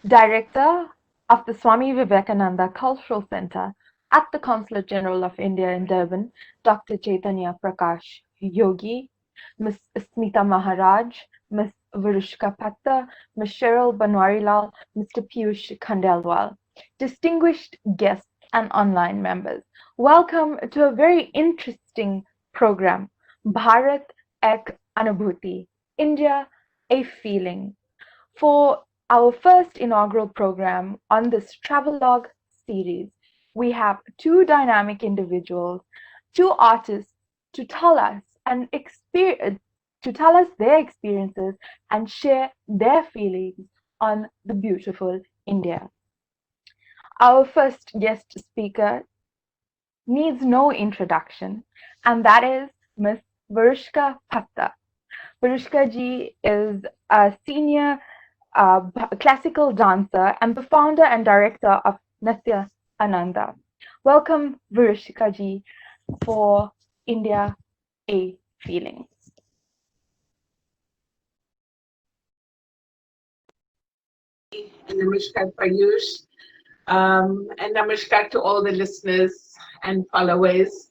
Director of the Swami Vivekananda Cultural Center at the Consulate General of India in Durban, Dr. Chaitanya Prakash Yogi, Ms. Smita Maharaj, Ms. Virushka Patta, Ms. Cheryl Banwarilal, Mr. Piyush Khandelwal, distinguished guests and online members. Welcome to a very interesting program, Bharat Ek Anubhuti, India, a Feeling. For our first inaugural program on this travelogue series, we have two dynamic individuals, two artists to tell us their experiences and share their feelings on the beautiful India. Our first guest speaker needs no introduction, and that is Miss Varushka Patta. Varushka ji is a senior classical dancer and the founder and director of Natya Ananda. Welcome, Varushka ji, for India A Feeling. And namaskar Payush. And namaskar to all the listeners and followers.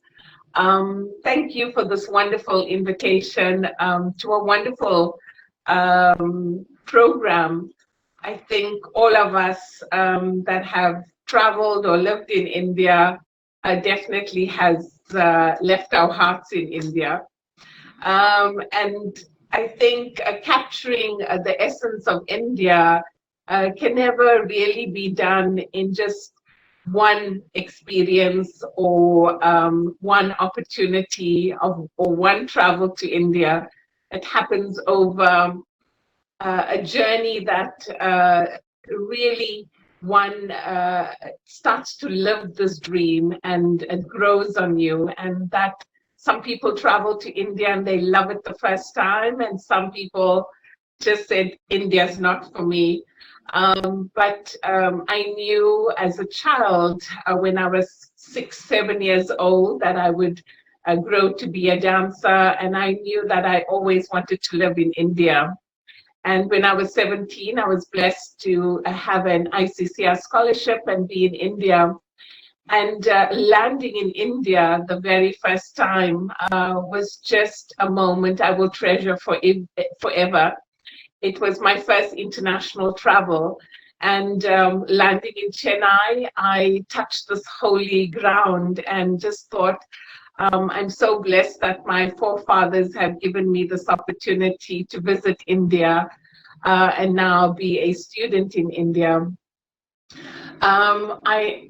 Thank you for this wonderful invitation to a wonderful program. I think all of us that have traveled or lived in India definitely has left our hearts in India. And I think capturing the essence of India can never really be done in just one experience or one opportunity or one travel to India. It happens over a journey that really one starts to live this dream and it grows on you, and that some people travel to India and they love it the first time, and some people just said India's not for me. But I knew as a child when I was 6, 7 years old that I would grow to be a dancer, and I knew that I always wanted to live in India. And when I was 17, I was blessed to have an ICCR scholarship and be in India. And landing in India the very first time was just a moment I will treasure forever. It was my first international travel. And landing in Chennai, I touched this holy ground and just thought, I'm so blessed that my forefathers have given me this opportunity to visit India and now be a student in India. I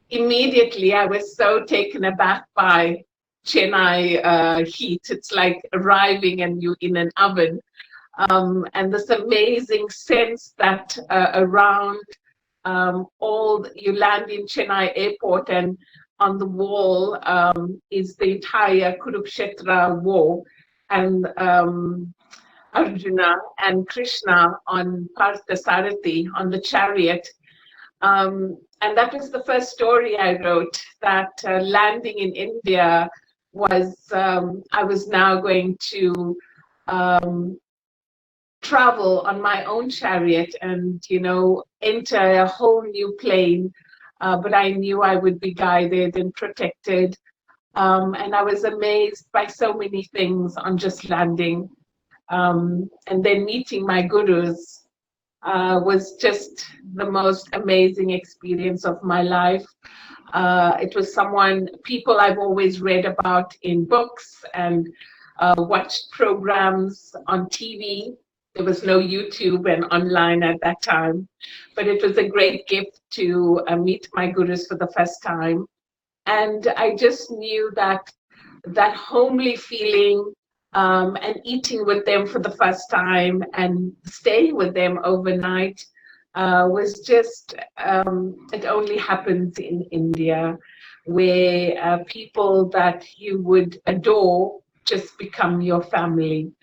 immediately I was so taken aback by Chennai heat. It's like arriving and you in an oven, and this amazing sense that around all you land in Chennai airport and on the wall is the entire Kurukshetra war, and Arjuna and Krishna on Parthasarathi on the chariot. And that was the first story I wrote, that landing in India was, I was now going to travel on my own chariot and, you know, enter a whole new plane. But I knew I would be guided and protected. And I was amazed by so many things on just landing. And then meeting my gurus was just the most amazing experience of my life. It was people I've always read about in books and watched programs on TV. There was no YouTube and online at that time, but it was a great gift to meet my gurus for the first time. And I just knew that that homely feeling and eating with them for the first time and staying with them overnight was just, it only happens in India, where people that you would adore just become your family.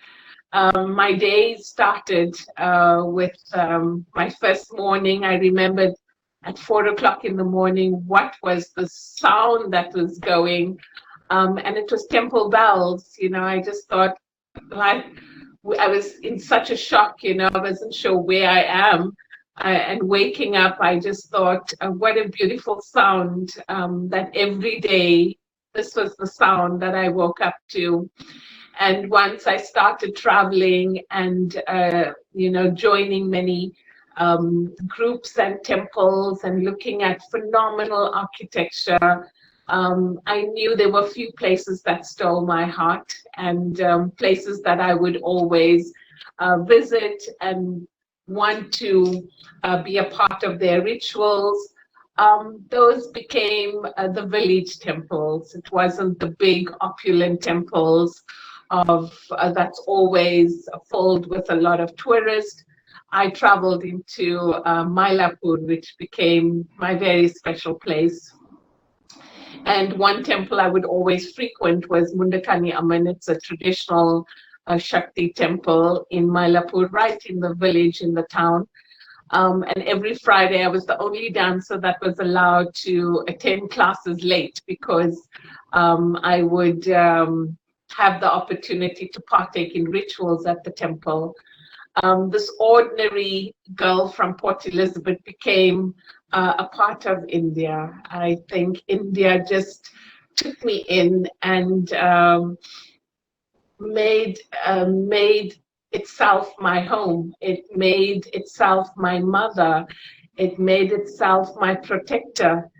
My day started with my first morning. I remembered at 4 o'clock in the morning what was the sound that was going, and it was temple bells. You know, I just thought, like, I was in such a shock. You know, I wasn't sure where I am. And waking up, I just thought, what a beautiful sound, that every day this was the sound that I woke up to. And once I started traveling and, joining many groups and temples and looking at phenomenal architecture, I knew there were few places that stole my heart, and places that I would always visit and want to be a part of their rituals. Those became the village temples. It wasn't the big opulent temples of that's always filled with a lot of tourists. I traveled into Mylapore, which became my very special place. And one temple I would always frequent was Mundakani Amman. It's a traditional Shakti temple in Mylapore, right in the village, in the town. And every Friday, I was the only dancer that was allowed to attend classes late, because I would have the opportunity to partake in rituals at the temple. This ordinary girl from Port Elizabeth became a part of India. I think India just took me in and made itself my home. It made itself my mother. It made itself my protector.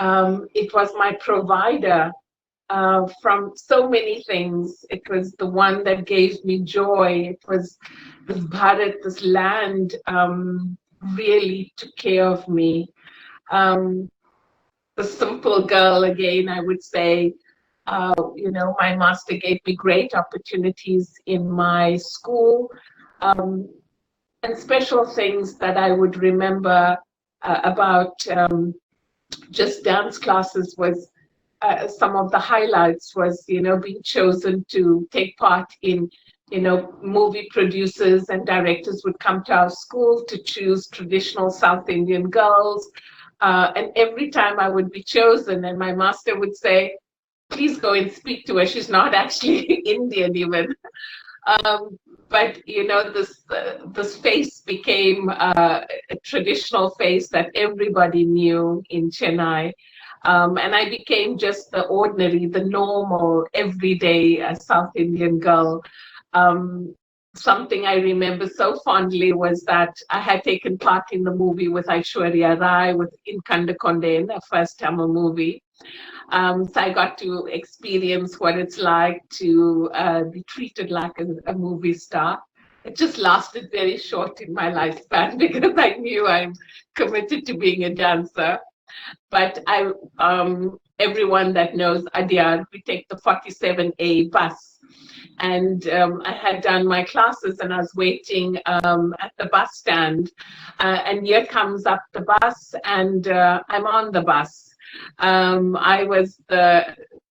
It was my provider from so many things. It was the one that gave me joy. It was this Bharat, this land, really took care of me. The simple girl, again, I would say, my master gave me great opportunities in my school, and special things that I would remember about just dance classes was some of the highlights was, being chosen to take part in, movie producers and directors would come to our school to choose traditional South Indian girls. And every time I would be chosen, and my master would say, please go and speak to her. She's not actually Indian even. But this face became a traditional face that everybody knew in Chennai. And I became just the ordinary, the normal, everyday South Indian girl. Something I remember so fondly was that I had taken part in the movie with Aishwarya Rai, with In Kandakonde, the first Tamil movie. So I got to experience what it's like to be treated like a movie star. It just lasted very short in my lifespan because I knew I'm committed to being a dancer. But everyone that knows Adyar, we take the 47A bus. And I had done my classes and I was waiting at the bus stand. And here comes up the bus and I'm on the bus. I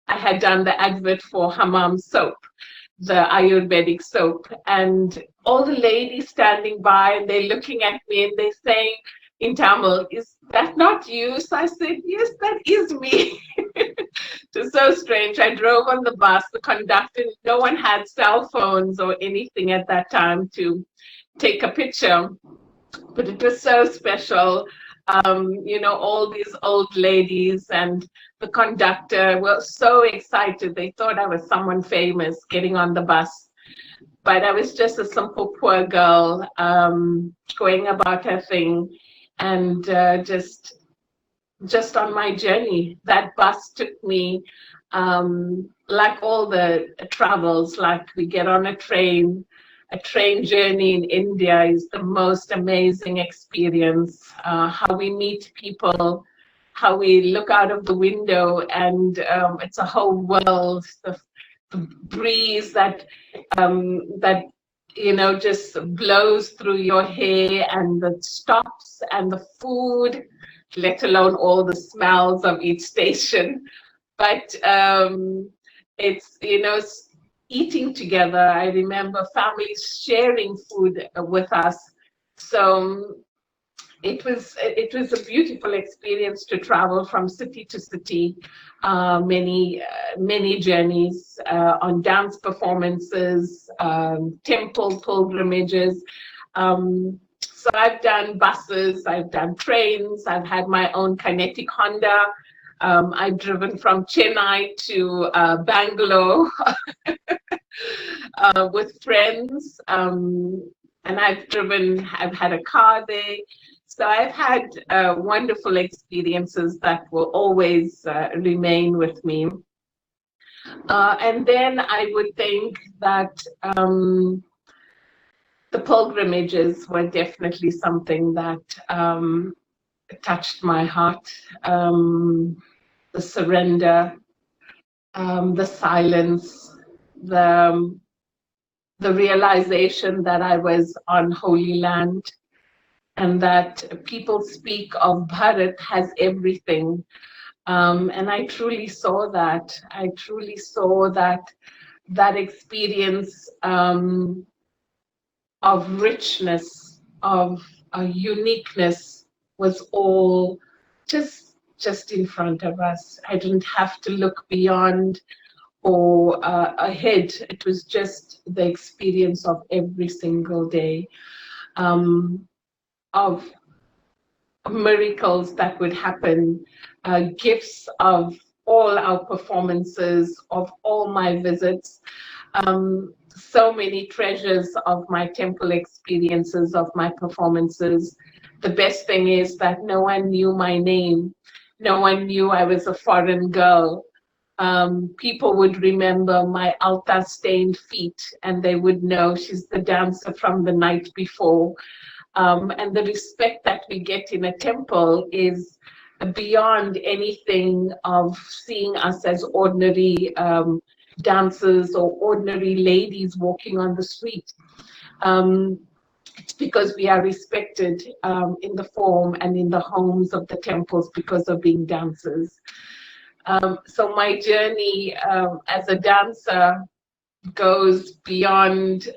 had done the advert for Hammam soap, the Ayurvedic soap, and all the ladies standing by and they're looking at me and they're saying in Tamil, is that not you? So I said, yes, that is me. It was so strange. I drove on the bus, the conductor, no one had cell phones or anything at that time to take a picture, but it was so special. All these old ladies and the conductor were so excited. They thought I was someone famous getting on the bus. But I was just a simple poor girl going about her thing and just on my journey. That bus took me, like all the travels, like we get on a train journey in India is the most amazing experience. How we meet people, how we look out of the window, and it's a whole world. The breeze that just blows through your hair, and the stops and the food, let alone all the smells of each station. But it's eating together. I remember families sharing food with us. So it was a beautiful experience to travel from city to city, many journeys on dance performances, temple pilgrimages. So I've done buses, I've done trains, I've had my own kinetic Honda. I've driven from Chennai to Bangalore with friends. And I've had a car there. So I've had wonderful experiences that will always remain with me. And then I would think that the pilgrimages were definitely something that touched my heart. The surrender, the silence, the realization that I was on holy land, and that people speak of Bharat has everything. And I truly saw that. I truly saw that experience of richness, of uniqueness was all just in front of us. I didn't have to look beyond or ahead. It was just the experience of every single day, of miracles that would happen, gifts of all our performances, of all my visits, so many treasures of my temple experiences, of my performances. The best thing is that no one knew my name. No one knew I was a foreign girl. People would remember my altar-stained feet, and they would know she's the dancer from the night before. And the respect that we get in a temple is beyond anything of seeing us as ordinary dancers or ordinary ladies walking on the street. It's because we are respected in the form and in the homes of the temples because of being dancers. So my journey as a dancer goes beyond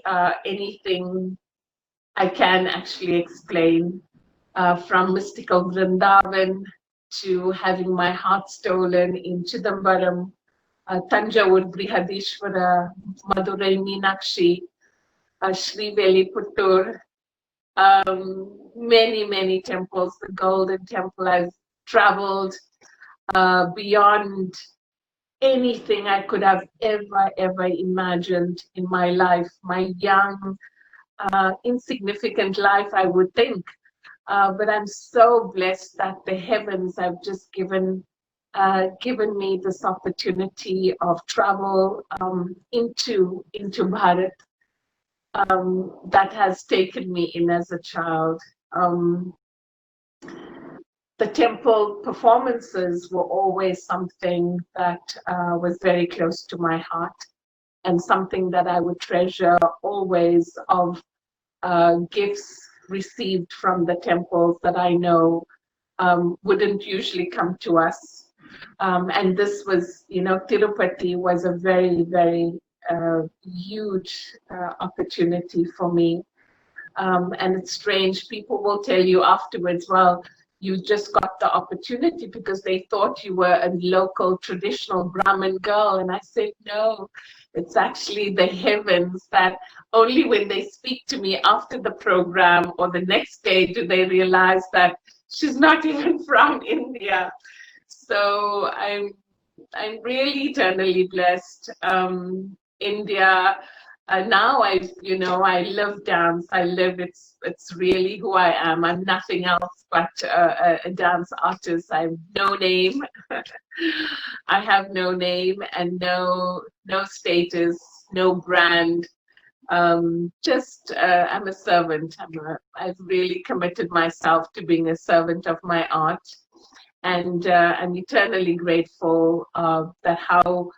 anything I can actually explain, from mystical Vrindavan to having my heart stolen in Chidambaram, Tanjavur Brihadishwara, Madurai Meenakshi, Sriveliputtur, many temples. The Golden Temple. I've traveled beyond anything I could have ever imagined in my life, my young, insignificant life, I would think. But I'm so blessed that the heavens have just given me this opportunity of travel into Bharat, that has taken me in as a child. The temple performances were always something that was very close to my heart, and something that I would treasure always, of gifts received from the temples that I know wouldn't usually come to us. And this was, Tirupati was a very huge opportunity for me. And it's strange, people will tell you afterwards, well, you just got the opportunity because they thought you were a local traditional Brahmin girl. And I said, no, it's actually the heavens that only when they speak to me after the program or the next day do they realize that she's not even from India. So I'm really eternally blessed. India, now I love dance. It's really who I am. I'm nothing else but a dance artist. I have no name. I have no name and no status, no brand. Just I'm a servant. I've really committed myself to being a servant of my art, and I'm eternally grateful that how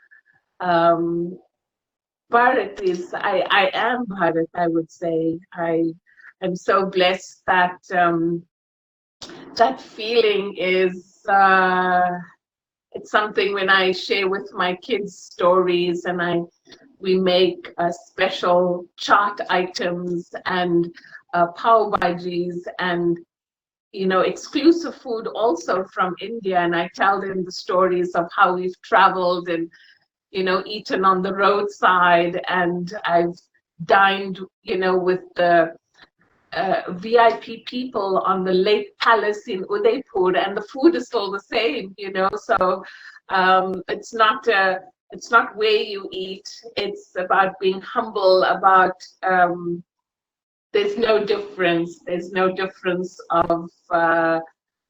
Bharat is. I am Bharat. I would say I am so blessed that that feeling is. It's something when I share with my kids stories, and we make special chaat items and pav bhajis and exclusive food also from India, and I tell them the stories of how we've traveled and eaten on the roadside, and I've dined with the VIP people on the Lake Palace in Udaipur, and the food is still the same, you know. So it's not where you eat. It's about being humble. About there's no difference. There's no difference of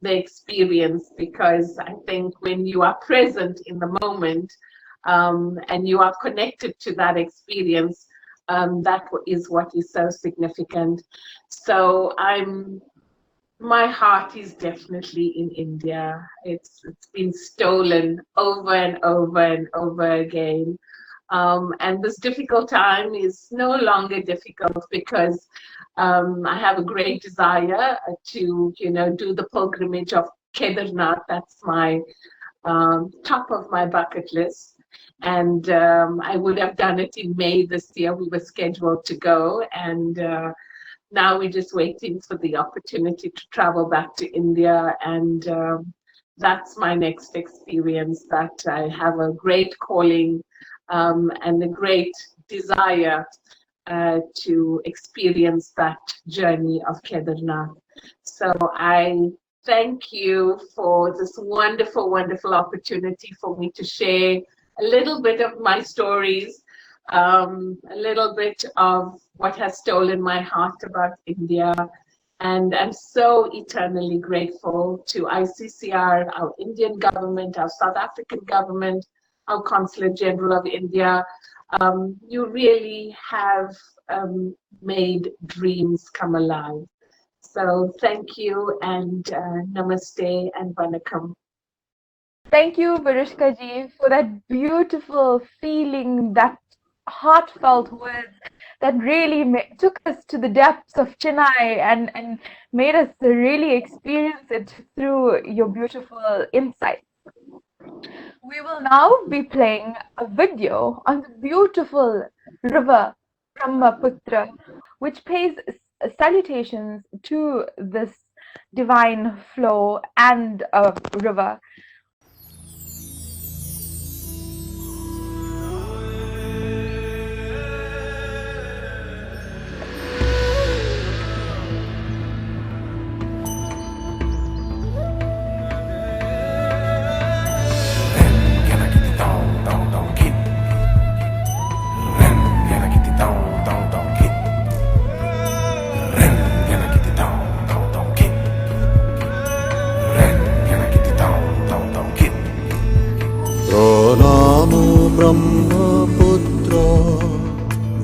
the experience, because I think when you are present in the moment and you are connected to that experience, that is what is so significant. So my heart is definitely in India. It's been stolen over and over and over again. And this difficult time is no longer difficult, because I have a great desire to, you know, do the pilgrimage of Kedarnath. That's my top of my bucket list. And I would have done it in May this year. We were scheduled to go, and now we're just waiting for the opportunity to travel back to India. And that's my next experience, that I have a great calling and a great desire to experience that journey of Kedarnath. So I thank you for this wonderful, wonderful opportunity for me to share a little bit of my stories, a little bit of what has stolen my heart about India. And I'm so eternally grateful to ICCR, our Indian government, our South African government, our Consulate General of India. You really have made dreams come alive. So thank you, and namaste and vanakkam. Thank you, Varishka ji, for that beautiful feeling, that heartfelt words that really took us to the depths of Chennai and made us really experience it through your beautiful insights. We will now be playing a video on the beautiful river Brahmaputra, which pays salutations to this divine flow and river. Brahmaputra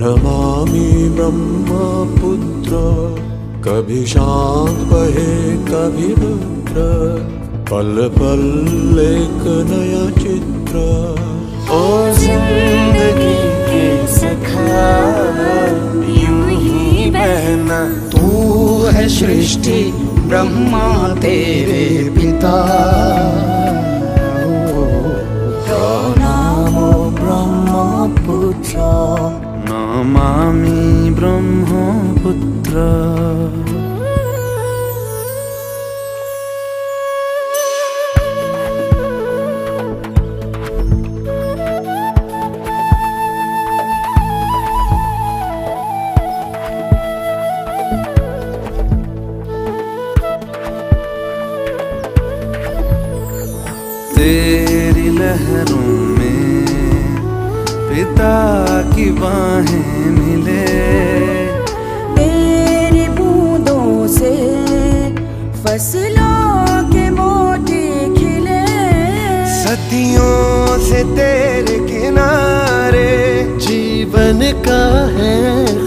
Namami Brahmaputra कभी शांत बहे कभी रुद्र पल पल एक नया चित्र ओ जिंदगी के सखा यूं ही बहना तू है सृष्टि ब्रह्मा तेरे पिता ब्रह्मपुत्र नमामि ब्रह्मपुत्र तेरी लहरों में पिता की बाहें मिले तेरी बूंदों से फसलों के मोती खिले सदियों से तेरे किनारे जीवन का है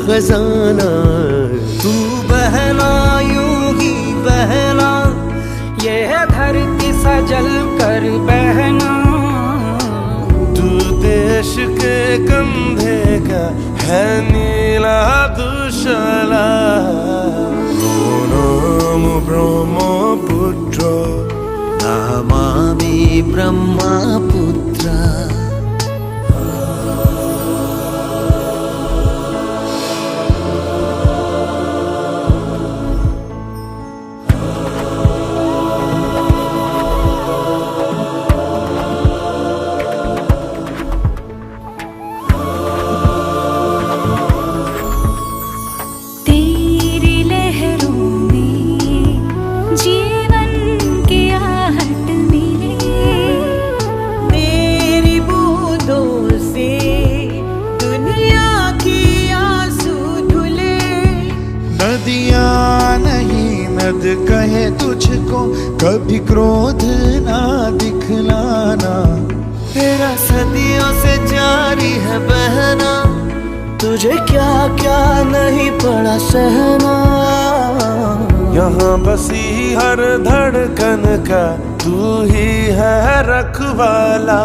खजाना तू बहना यूं ही बहना ये धरती सजल कर बहना तू देश के कंधे का है नीला दुशाला नाम ब्रह्मपुत्र नमामि ब्रह्मपुत्र तेरी लहर नदियाँ नहीं नद कहे तुझको, कभी क्रोध ना दिखलाना। तेरा सदियों से जारी है बहना, तुझे क्या क्या नहीं पड़ा सहना। यहाँ बसी हर धड़कन का तू ही है रखवाला।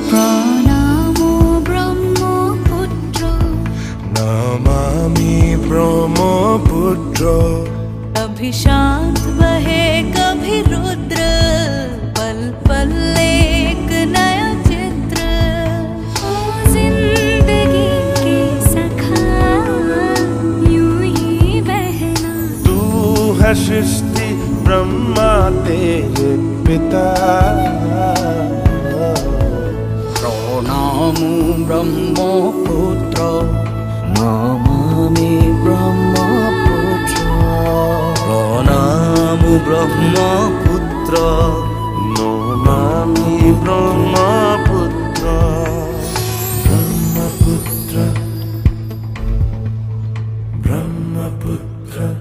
प्रणामो ब्रह्मपुत्र, नमामि ब्रह्मपुत्र। कभी शांत बहे कभी रुद्र, पल पल एक नया चित्र। ओ जिंदगी के सखा, यूं ही बहना। तू है सृष्टि ब्रह्मा तेरे पिता। प्रणामो Brahmaputra, Namami Brahmaputra. प्रणामो Brahmaputra, Namami Brahmaputra. Brahmaputra Brahmaputra.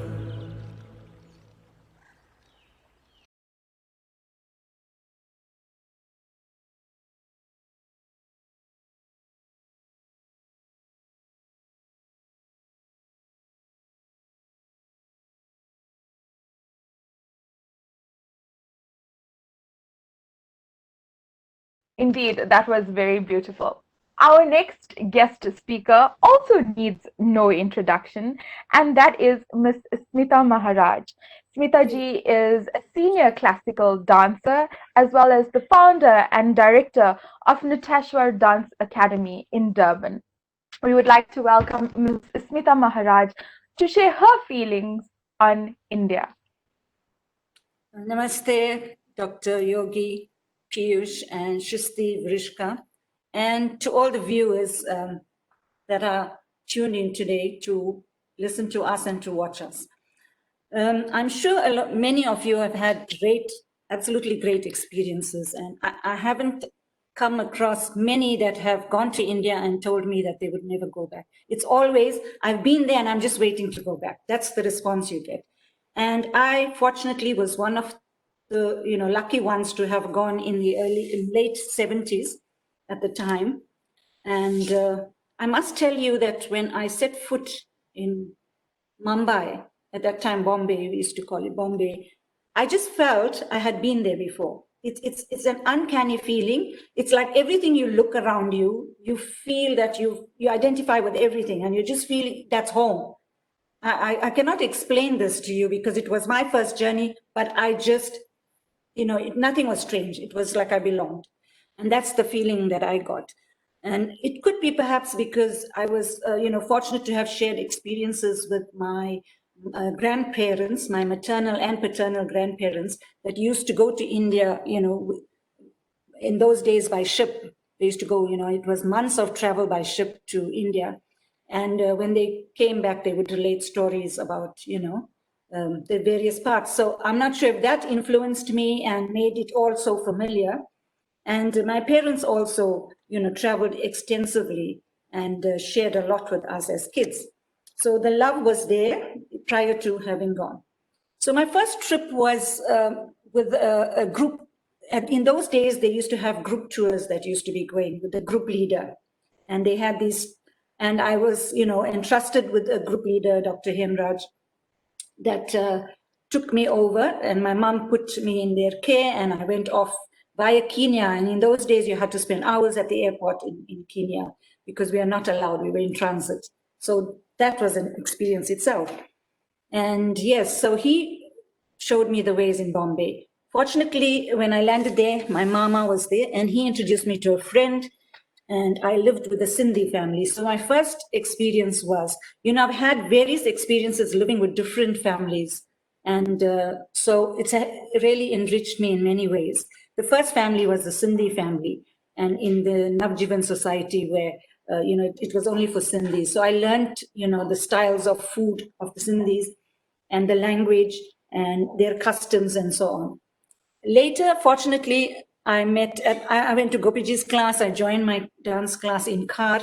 Indeed, that was very beautiful. Our next guest speaker also needs no introduction, and that is Miss Smita Maharaj. Smita ji is a senior classical dancer as well as the founder and director of Nateshwar Dance Academy in Durban. We would like to welcome Ms. Smita Maharaj to share her feelings on India. Namaste, Dr. Yogi, Piyush, and Shristi Vrishka, and to all the viewers that are tuned in today to listen to us and to watch us. I'm sure many of you have had absolutely great experiences, and I haven't come across many that have gone to India and told me that they would never go back. It's always, I've been there and I'm just waiting to go back. That's the response you get. And I fortunately was one of the lucky ones to have gone in late 70s at the time. And I must tell you that when I set foot in Mumbai, at that time Bombay, we used to call it Bombay, I just felt I had been there before. It's an uncanny feeling. It's like everything you look around you, you feel that you identify with everything and you just feel that's home. I cannot explain this to you because it was my first journey, but I just, nothing was strange. It was like I belonged. And that's the feeling that I got. And it could be perhaps because I was, fortunate to have shared experiences with my grandparents, my maternal and paternal grandparents that used to go to India, in those days by ship. They used to go, it was months of travel by ship to India. And when they came back, they would relate stories about, the various parts. So I'm not sure if that influenced me and made it all so familiar. And my parents also, traveled extensively and shared a lot with us as kids. So the love was there prior to having gone. So my first trip was with a group. And in those days, they used to have group tours that used to be going with the group leader. And they had these, and I was, entrusted with a group leader, Dr. Hemraj, that took me over, and my mom put me in their care, and I went off via Kenya. And in those days, you had to spend hours at the airport in Kenya because we are not allowed, we were in transit. So that was an experience itself. And yes, so he showed me the ways in Bombay. Fortunately, when I landed there, my mama was there, and he introduced me to a friend, and I lived with a Sindhi family. So my first experience was, I've had various experiences living with different families. And so it's really enriched me in many ways. The first family was the Sindhi family, and in the Navjivan society where, it was only for Sindhis. So I learned, the styles of food of the Sindhis and the language and their customs and so on. Later, fortunately, I went to Gopiji's class. I joined my dance class in Khar.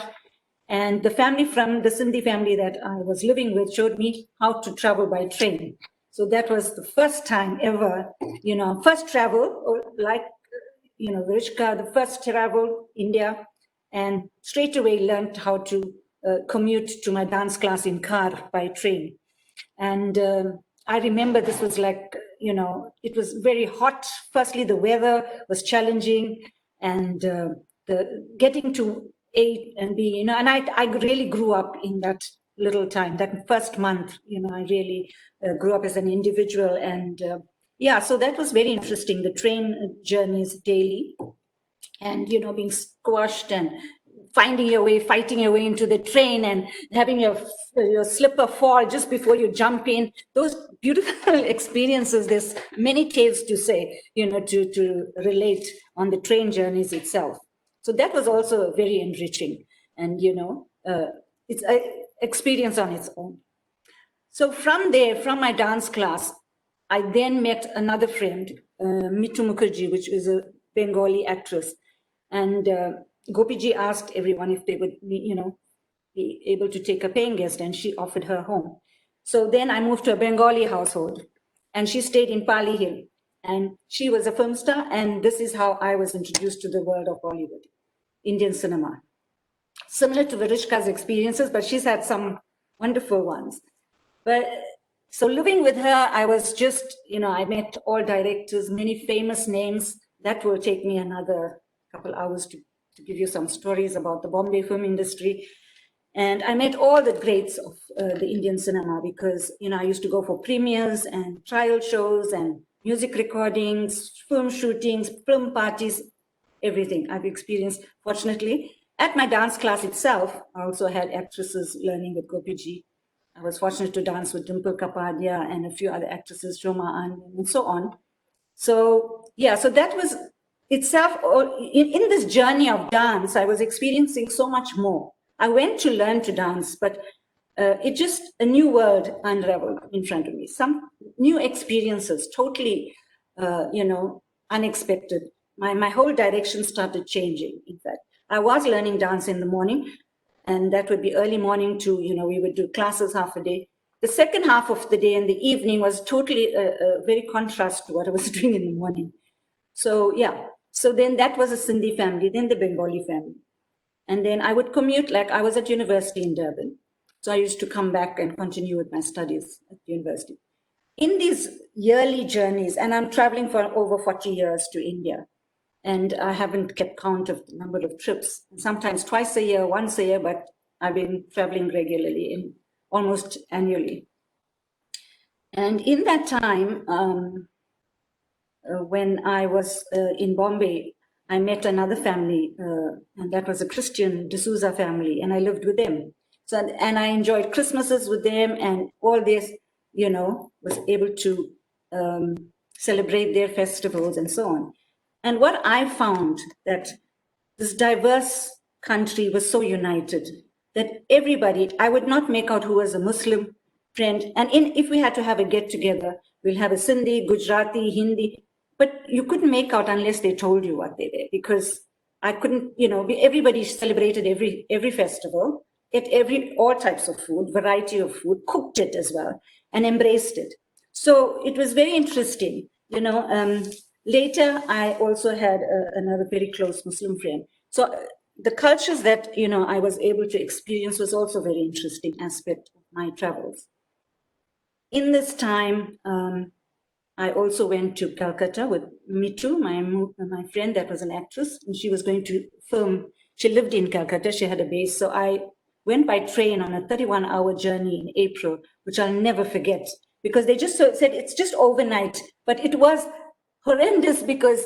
And the family from the Sindhi family that I was living with showed me how to travel by train. So that was the first time ever, first travel, or like, Vrishka, the first travel India, and straight away learned how to commute to my dance class in car by train. And I remember this was like, it was very hot. Firstly, the weather was challenging, and the getting to A and B, and I really grew up in that little time, that first month, I really grew up as an individual. And so that was very interesting, the train journeys daily, and being squashed and finding your way, fighting your way into the train, and having your slipper fall just before you jump in. Those beautiful experiences. There's many tales to say, to relate on the train journeys itself. So that was also very enriching, and it's an experience on its own. So from there, from my dance class, I then met another friend, Mitu Mukherjee, which is a Bengali actress. And Gopiji asked everyone if they would, be able to take a paying guest, and she offered her home. So then I moved to a Bengali household, and she stayed in Pali Hill. And she was a film star, and this is how I was introduced to the world of Bollywood, Indian cinema. Similar to Varishka's experiences, but she's had some wonderful ones. But so living with her, I was just, I met all directors, many famous names. That will take me another couple hours to give you some stories about the Bombay film industry. And I met all the greats of the Indian cinema, because, I used to go for premieres and trial shows and music recordings, film shootings, film parties, everything I've experienced. Fortunately, at my dance class itself, I also had actresses learning with Gopiji. I was fortunate to dance with Dimple Kapadia and a few other actresses, Shoma Anand, and so on. So, so that was itself, in this journey of dance, I was experiencing so much more. I went to learn to dance, but it just, a new world unraveled in front of me. Some new experiences, totally, unexpected. My whole direction started changing, in fact. I was learning dance in the morning, and that would be early morning to, we would do classes half a day. The second half of the day and the evening was totally a very contrast to what I was doing in the morning. So, so then that was a Sindhi family, then the Bengali family. And then I would commute, like I was at university in Durban. So I used to come back and continue with my studies at university. In these yearly journeys, and I'm traveling for over 40 years to India, and I haven't kept count of the number of trips, sometimes twice a year, once a year, but I've been traveling regularly, almost annually. And in that time, when I was in Bombay, I met another family, and that was a Christian D'Souza family, and I lived with them. So, and I enjoyed Christmases with them, and all this, was able to celebrate their festivals and so on. And what I found, that this diverse country was so united that everybody, I would not make out who was a Muslim friend. And if we had to have a get together, we'll have a Sindhi, Gujarati, Hindi, but you couldn't make out unless they told you what they were, because I couldn't, everybody celebrated every festival, ate all types of food, variety of food, cooked it as well, and embraced it. So it was very interesting, Later, I also had another very close Muslim friend. So the cultures that, I was able to experience was also a very interesting aspect of my travels. In this time, I also went to Calcutta with Mitu, my friend that was an actress, and she was going to film. She lived in Calcutta, she had a base. So I went by train on a 31-hour journey in April, which I'll never forget, because they just said it's just overnight, but it was horrendous, because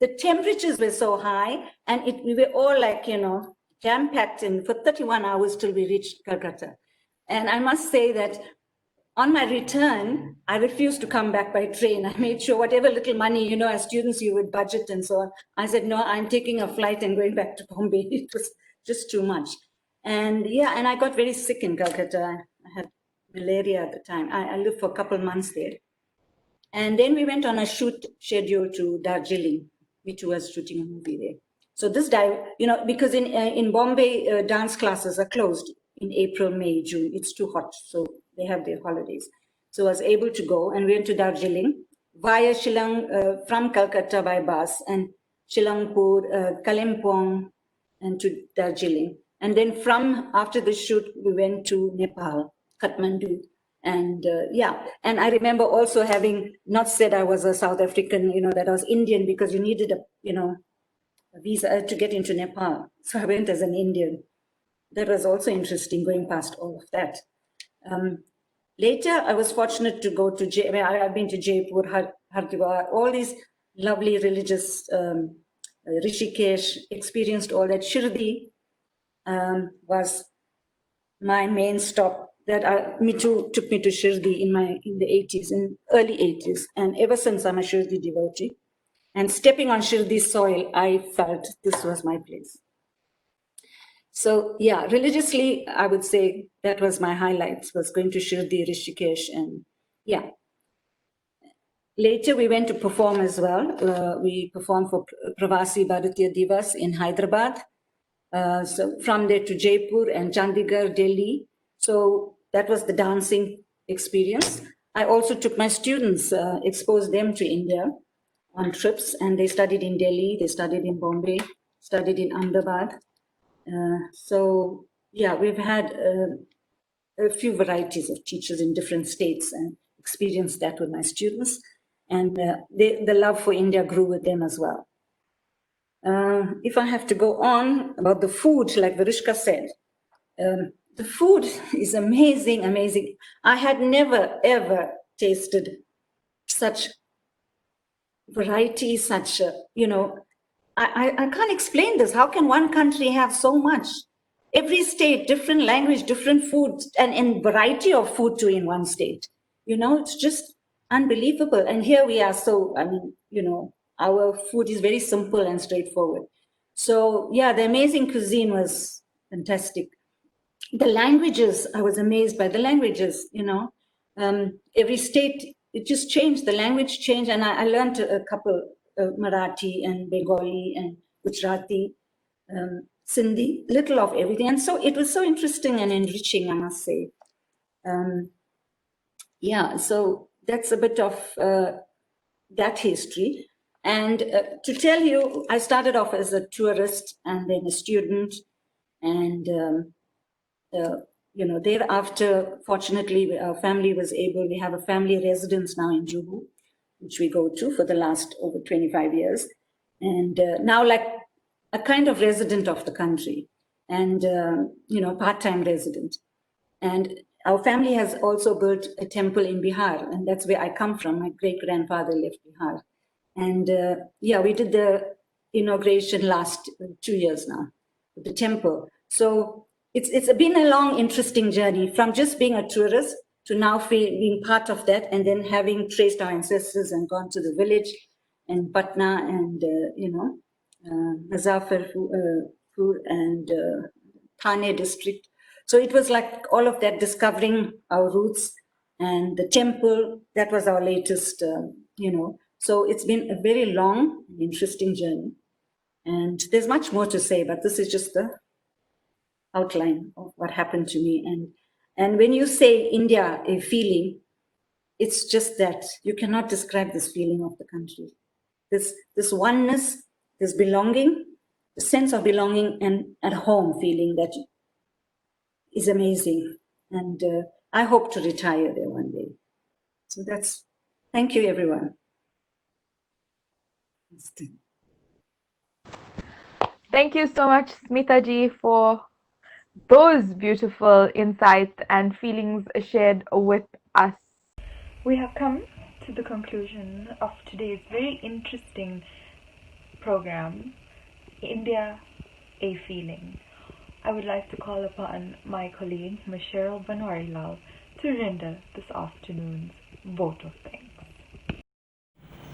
the temperatures were so high, and we were all like, jam-packed in for 31 hours till we reached Calcutta. And I must say that on my return, I refused to come back by train. I made sure whatever little money, as students, you would budget and so on. I said, no, I'm taking a flight and going back to Bombay. It was just too much. And and I got very sick in Calcutta. I had malaria at the time. I lived for a couple months there. And then we went on a shoot schedule to Darjeeling. Mitu was shooting a movie there. So this because in Bombay, dance classes are closed in April, May, June. It's too hot, so they have their holidays. So I was able to go and went to Darjeeling via Shillong, from Calcutta by bus, and Shillongpur, Kalimpong, and to Darjeeling. And then after the shoot, we went to Nepal, Kathmandu. And and I remember also having not said I was a South African, that I was Indian, because you needed a visa to get into Nepal. So I went as an Indian. That was also interesting, going past all of that. Later, I was fortunate to go to I've been to Jaipur, Hardwar, all these lovely religious, Rishikesh, experienced all that. Shirdi was my main stop. That took me to Shirdi in the 80s, in early 80s, and ever since I'm a Shirdi devotee. And stepping on Shirdi's soil, I felt this was my place. So yeah, religiously, I would say that was my highlights, was going to Shirdi, Rishikesh, and yeah. Later, we went to perform as well. We performed for Pravasi Bharatiya Divas in Hyderabad. So from there to Jaipur and Chandigarh, Delhi. So that was the dancing experience. I also took my students, exposed them to India on trips, and they studied in Delhi, they studied in Bombay, studied in Ahmedabad. So yeah, we've had a few varieties of teachers in different states and experienced that with my students. And the love for India grew with them as well. If I have to go on about the food, like Varishka said, the food is amazing, amazing. I had never, ever tasted such variety, such, I can't explain this. How can one country have so much? Every state, different language, different food, and variety of food too in one state. It's just unbelievable. And here we are, our food is very simple and straightforward. So yeah, the amazing cuisine was fantastic. The languages, I was amazed by the languages, every state, it just changed, the language changed. And I learned a couple, Marathi and Bengali and Gujarati, Sindhi, little of everything. And so it was so interesting and enriching, I must say. So that's a bit of that history. And to tell you, I started off as a tourist and then a student. And, thereafter, fortunately, our family was able, we have a family residence now in Juhu, which we go to for the last over 25 years. And now like a kind of resident of the country and, part-time resident. And our family has also built a temple in Bihar, and that's where I come from. My great-grandfather left Bihar. And we did the inauguration last 2 years now, the temple. So it's been a long, interesting journey from just being a tourist to now being part of that, and then having traced our ancestors and gone to the village and Patna and, Muzaffarpur and Thane district. So it was like all of that, discovering our roots, and the temple, that was our latest, So it's been a very long, interesting journey. And there's much more to say, but this is just the outline of what happened to me. And when you say India, a feeling, it's just that you cannot describe this feeling of the country. This oneness, this belonging, the sense of belonging and at home feeling that is amazing. And I hope to retire there one day. So thank you, everyone. Thank you so much, Smita ji, for those beautiful insights and feelings shared with us. We have come to the conclusion of today's very interesting program, India, a Feeling. I would like to call upon my colleague, Ms. Cheryl Banwarilal, to render this afternoon's vote of thanks.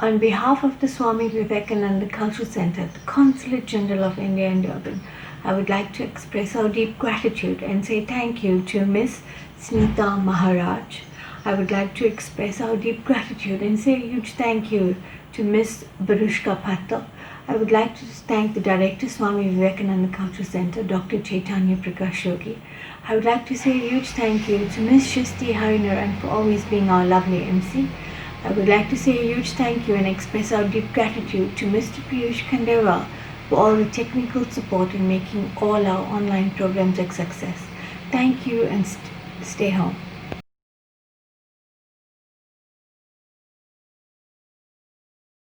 On behalf of the Swami Vivekananda Cultural Center, the Consulate General of India in Durban, I would like to express our deep gratitude and say thank you to Miss Smita Maharaj. I would like to express our deep gratitude and say a huge thank you to Miss Barushka Patel. I would like to thank the Director, Swami Vivekananda Cultural Center, Dr. Chaitanya Prakash Yogi. I would like to say a huge thank you to Ms. Shristi Harinaran for always being our lovely MC. I would like to say a huge thank you and express our deep gratitude to Mr. Piyush Khandelwal for all the technical support in making all our online programs a success. Thank you and stay home.